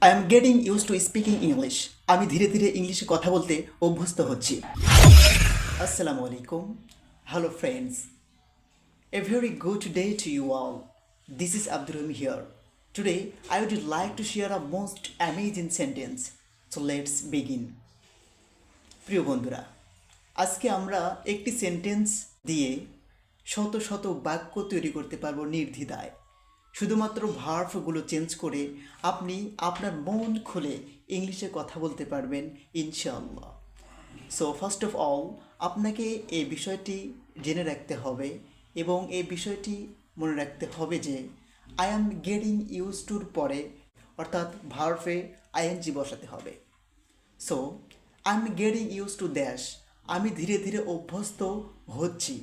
I am getting used to speaking English. আমি ধীরে ধীরে ইংলিশে কথা বলতে অভ্যস্ত হচ্ছি। আসসালামু আলাইকুম। Hello friends. A very good day to you all. This is Abdul Rahim here. Today I would like to share a most amazing sentence. So let's begin. প্রিয় বন্ধুরা, আজকে আমরা একটি সেন্টেন্স দিয়ে শত শত বাক্য তৈরি করতে পারবো নির্দ্বিধায়। শুধুমাত্র ভার্বগুলো চেঞ্জ করে আপনি আপনার মন খুলে ইংলিশে কথা বলতে পারবেন ইনশাআল্লাহ। সো ফার্স্ট অফ অল আপনাকে এই বিষয়টি জেনে রাখতে হবে এবং এই বিষয়টি মনে রাখতে হবে যে আই অ্যাম গেটিং ইউজ টুর পরে অর্থাৎ ভার্বে আইএনজি বসাতে হবে। So I am getting use to দ্যাশ, আমি ধীরে ধীরে অভ্যস্ত হচ্ছি।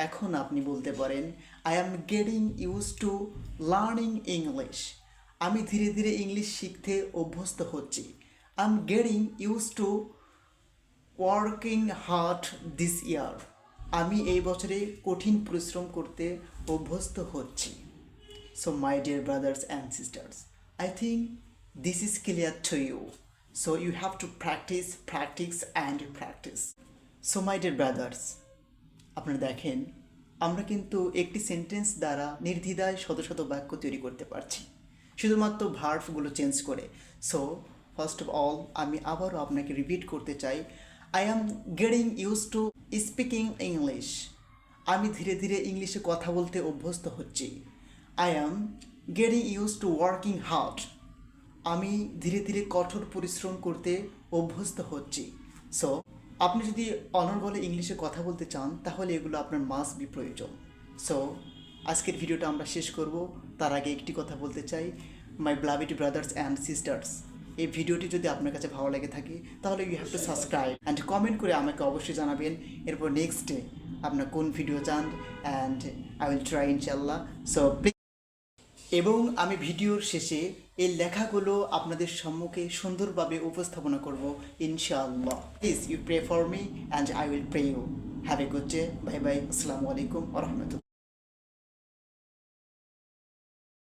এখন আপনি বলতে পারেন I am getting use to learning English, আমি ধীরে ধীরে ইংলিশ শিখতে অভ্যস্ত হচ্ছি। I am getting use to working hard this ইয়ার, আমি এই বছরে কঠিন পরিশ্রম করতে অভ্যস্ত হচ্ছি। So my dear brothers and sisters, I think this is clear to you. So you have to practice, practice and practice. So my dear brothers, আপনারা দেখেন আমরা কিন্তু একটি সেন্টেন্স দ্বারা নির্দ্বিধায় শত শত বাক্য তৈরি করতে পারছি শুধুমাত্র ভার্বগুলো চেঞ্জ করে। সো ফার্স্ট অফ অল আমি আবারও আপনাকে রিপিট করতে চাই, I am getting use to speaking English, আমি ধীরে ধীরে ইংলিশে কথা বলতে অভ্যস্ত হচ্ছি। I am getting use to working hard, আমি ধীরে ধীরে কঠোর পরিশ্রম করতে অভ্যস্ত হচ্ছি। সো আপনি যদি অনর্গলে ইংলিশে কথা বলতে চান তাহলে এগুলো আপনার মাস্ট বি প্রয়োজন। সো আজকের ভিডিওটা আমরা শেষ করব, তার আগে একটি কথা বলতে চাই, my beloved brothers and sisters, এই ভিডিওটি যদি আপনার কাছে ভালো লেগে থাকে তাহলে you have to subscribe and comment করে আমাকে অবশ্যই জানাবেন এরপর নেক্সট ডে আপনার কোন ভিডিও চান, অ্যান্ড আই উইল ট্রাই ইনশাল্লাহ। সো এবং আমি ভিডিওর শেষে এই লেখাগুলো আপনাদের সম্মুখে সুন্দরভাবে উপস্থাপনা করব ইনশাআল্লাহ। Please you pray for me and I will pray you. Have a good day. Bye bye. আসসালামু আলাইকুম ওয়া রাহমাতুল্লাহ।